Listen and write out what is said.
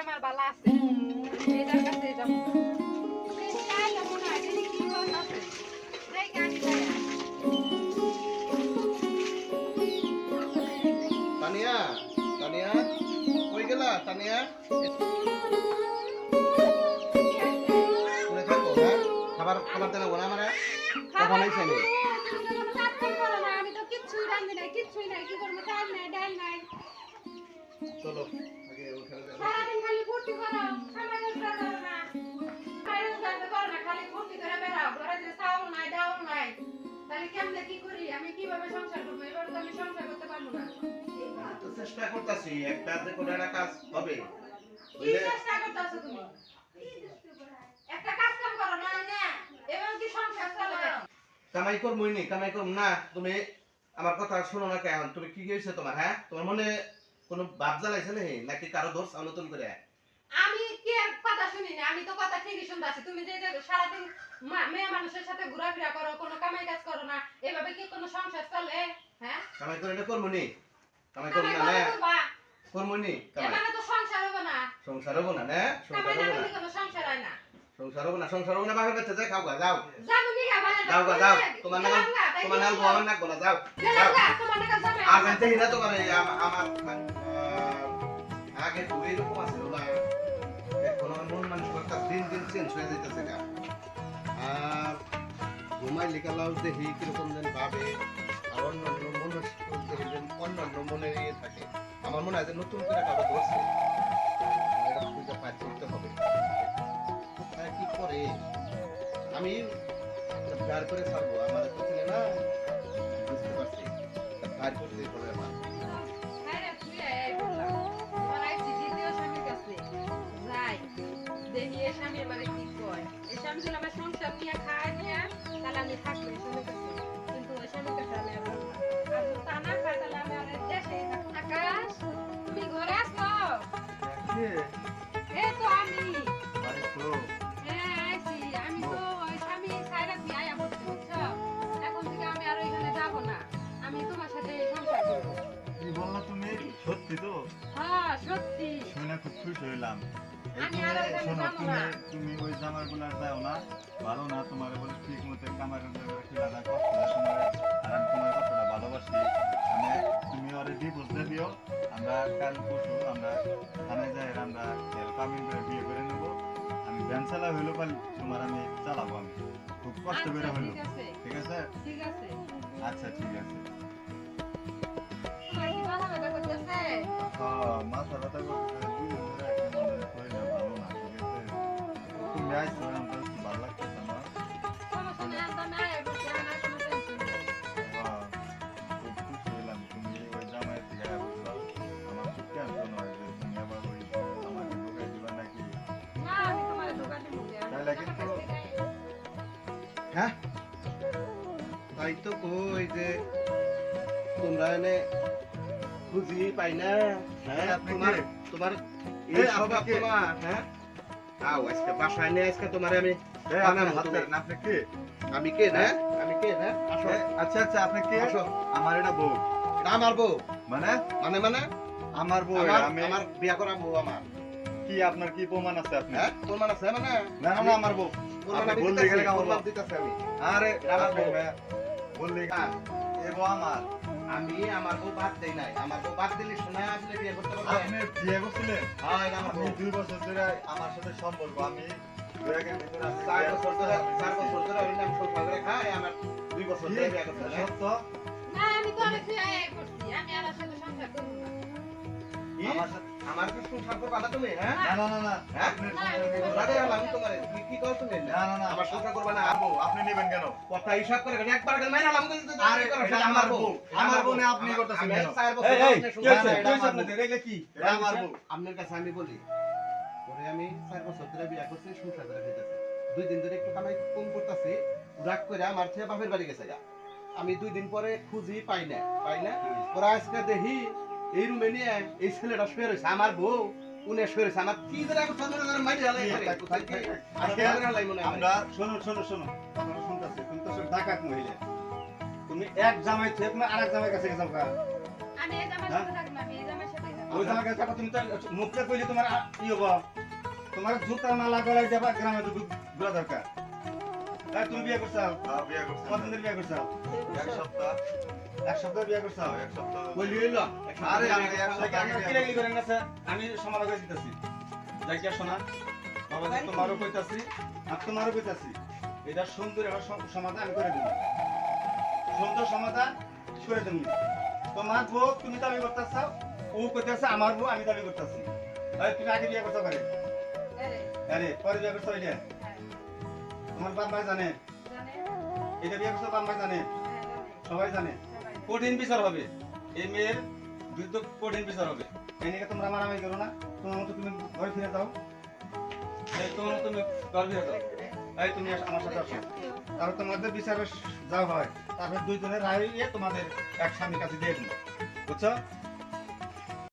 আমার বালা আছে এটার কাছে যাবো চাইলে মনে হয় দেখি কি কথা আছে যাই গাড়ি যায় তানিয়া তানিয়া কই গেলা তানিয়া কোনে থাকো হ্যাঁ খাবার খাবার দেনা বলা আমারে কখন আইছে নে আমি তো কিচ্ছুই রান্ধি নাই কিচ্ছুই নাই কি করব চাল নাই ডাল নাই চলো আগে ওখানে যাই সারাদিন খালি ফুর্তি করো খাবার করো না খাবার করো না খালি ফুর্তি করে বেড়াও ঘরে যে চাউল নাই ডাল নাই তাহলে কেমনে কি করি আমি কিভাবে সংসার করব এবার তো আমি সংসার করতে পারবো না তো চেষ্টা করতেছি একটা যে কোনো একটা কাজ হবে কি চেষ্টা করতেছো তুমি একটা কাজ কাম করো না না এবার কি সংসার চলে কামাই করব না তুমি আমার কথা শোনো না কেন তুমি কি হইছে তোমার হ্যাঁ তোমার মনে কোনো ভাব জ্বালাইছে নাকি কারো দোষ নতুন করে আমি কি আর কথা শুনি না আমি তো কথা ঠিকই শুনতাছি তুমি যে সারাদিন মেয়ে মানুষের সাথে ঘোরাফেরা করো কোনো কামাই কাজ করো না এভাবে কি কোনো সংসার চলে হ্যাঁ কামাই করে না করমুনি কামাই করব না না করমুনি এখানে তো সংসার হবে না সংসার হবো না না কামাই না করলে কোনো সংসার হয় না সংসার হবো না বাপের কাছে যাই খাও গা যাও যাবো নি বাবা যাও তোমার নাম বউ আমার নাক বলা যাও তোমার নাম যাবে আর জানতে হিনা তোমার আমার আগে তো এরকম আছে ওলা এখন আমার মন মানুষ কথা দিন দিন চেঞ্জ হয়ে যাইতেছে গা আর ঘুমাই লিখালাও দেখি কিরকম যেন ভাবে আর অন্যান্য মানুষ দেখি যেন অন্যান্য মনে নিয়ে থাকে আমার মনে হয় যে নতুন করে কারো ধরছে এটা খুঁজে পাইতে হবে কোথায় কি করে আমি প্যার করে ছাড়বো আমার তো ছিল না বুঝতে পারছি প্যার করতে হবে আমার হ্যাঁ রে তুই এই বললা তোমার আইছি দ্বিতীয় স্বামীর কাছে যাই দেখি এই স্বামী আমারে কি কয় এই স্বামী যদি আমার সংসার নিয়ে খায় নিয়ে তাহলে আমি থাকবো এই স্বামীর কাছে কিন্তু ওই স্বামীর কাছে আমি আর থাকবো না আর যদি তা না খায় তাহলে আমি আর দেশে থাকবো আকাশ তুমি ঘরে আসো এই তো আমি হ্যাঁ আইছি আমি তো ওই স্বামী সাইরা দিয়ে আয়া বলছি বুঝছো এখন থেকে আমি আর ওইখানে যাবো না আমি তোমার সাথে সংসার করবো কি বললা তুমি সত্যি তো হ্যাঁ সত্যি শুনে খুব খুশি হইলাম আমি আর ওইখানে শোনো যাবো না তুমি ওই জামার গুলা যাও না ভালো না তোমার বলে ঠিক মতো কামাই খিলা না কষ্ট হয় তোমার আর আমি তোমার কতটা ভালোবাসি আমি তুমি ওরে ডিভোর্স দিয়ে দিও আমরা কাল পরশু আমরা থানায় যাই আমরা কামিং করে বিয়ে করে নেবো আমি ভ্যান চালা হইলো কাল তোমার আমি চালাবো আমি খুব কষ্ট করে হইলো ঠিক আছে ঠিক আছে আচ্ছা ঠিক আছে তোমার কি ভালো কথা করতেছে মাথা ব্যথা করতেছে দুজন ধরে একটা মনে শরীরটা ভালো না ঠিক আছে তুমি আইসো আমার একটু ভালো লাগতেছে আমার সমস্যা নেই আমি আয়া বলছি আমার কোনো টেনশন নেই খুব খুশি হলাম তুমি ওই জামাইয়ের থেকে আয়া বলছো আমার খুব টেনশন হয় যে তুমি আবার ওই আমাকে ঢুকাই দিবা নাকি না আমি তোমার দোকানে মুখে তাহলে কিন্তু হ্যাঁ তাই তো কই যে তোমরা এনে খুঁজি পাই না হ্যাঁ আপনি তোমার কে? তোমার এই এই আপনি স্বভাব কে? তোমার হ্যাঁ আও আজকে বাসায় নিয়ে আজকে তোমার আমি আপনার বানাবো হাত তুমি। ধরেন, আপনি কে আমি কে না আমি কে না আসো আচ্ছা আচ্ছা আপনি কে আসো আমার এটা বউ এটা আমার বউ মানে মানে মানে আমার বউ আমার আমি আমার বিয়া করা বউ আমার কি আপনার কি প্রমাণ আছে আপনি হ্যাঁ তোর মানে আছে মানে না না না আমার বউ প্রমাণ আপনি আমি বললে দিতেছি, গেলে কেমন প্রমাণ বল? দিতেছি আমি আরে আমার আমার বউ বউ। বললে হ্যাঁ, এ বউ আমার আমি আমার বউ বাদ দেই নাই আমার বউ বাদ দিলে শোনা আসলে বিয়ে করতে পারবে আপনি বিয়ে করছিলেন হ্যাঁ এটা আমার আমি বউ 2 বছর ধরে আমার সাথে সম্পর্ক আমি 2 একের ভিতরে আমি 4 বিয়ে বছর ধরে করছিলাম। 4 বছর ধরে ওই নাম সংসার করে খাই আমার 2 বছর কি? ধরে বিয়ে করতে হবে সত্য না আমি তো অনেক আয়া করছি আমি আর সাথে সংসার করব না কি? আমার সাথে আমার কি সংসার করবা না তুমি হ্যাঁ না না না না হ্যাঁ? আপনি না, সংসার করবেন না। রাগে আমি তোমারে কি কও তুমি না না না আমার সংসার করবা না আপু আপনি নেবেন কেন কথা হিসাব করে একবার করে মাইরা লাম কিন্তু আরে এটা আমার বউ আমার বউ না আপনি করতেছেন কেন 4 বছর এই, ধরে কি সংসার হয়েছে? করে, এটা কি হয়েছে আমার বউ। আপনাদের? কি এটা আমার বউ আপনার কাছে আমি বলি পরে আমি 4 বছর ধরে বিয়ে করছি সংসার করে খাইতেছি 2 দিন ধরে একটু কামাই কম করতেছি রাগ করে আমার ছেলে বাপের বাড়ি গেছে গা আমি 2 দিন পরে খুঁজি পাই না পরে আজকে দেখি এই রুমে নিয়ে এই ছেলেটা শুয়ে রয়েছে আমার বউ উনি শুয়ে রয়েছে আমার কি ধরে আমি সামনে মারি হালাই কোথায় কি আজকে হালাই মনে হয় আমরা শোনো শোনো শোনো কথা শুনতেছি তুমি তো সব ডাকাত মহিলা তুমি এক জামাই থেকে তুমি আরেক জামাই কাছে গেছো কা আমি এই জামার সাথে থাকবো না আমি এই জামার সাথে থাকবো ওই জামা কাপড় তুমি তো মুখটা কইলে তোমার ই হবো তোমার জুতার মালা গলায় দেবা গ্রামে তো ঘোরা দরকার তাই তুমি বিয়ে করছো বিয়ে করছি কতদিন ধরে বিয়ে করছো এক সপ্তাহ এক সপ্তাহ বিয়ে করছো এক সপ্তাহ বলি হইলো আরে আমি এক তাহলে সপ্তাহ আমরা কি লাগলি করেন না স্যার আমি সমাধান করে দিতেছি যাই কি শোনা বাবা যে তোমারও কইতাছি আর তোমারও কইতাছি এটা সুন্দর একটা সমাধান আমি করে দিব সুন্দর সমাধান করে দেব তোমার বউ তুমি দাবি করতেছ ও কইতাছে আমার বউ আমি দাবি করতেছি আরে তুমি আগে বিয়ে করতে পারে আরে, আরে পরে বিয়ে করতে এটা হ্যাঁ, তোমার বাপ মাই জানে জানে? এটা বিয়ে করতে বাপ মাই জানে হ্যাঁ, জানে। সবাই জানে সবাই জানে। কঠিন বিচার হবে এই মেয়ের বিরুদ্ধে কঠিন বিচার হবে এই নিয়ে তোমরা মারামারি করো না তোমার মতো তুমি ঘরে ফিরে যাও এই তোমার মতো তুমি ঘরে ফিরে যাও এই তুমি আমার সাথে আসো তারপর তোমাদের বিচারে যা হয় তারপর দুইজনের রায় তোমাদের এক স্বামীর কাছে দিয়ে দিন বুঝছো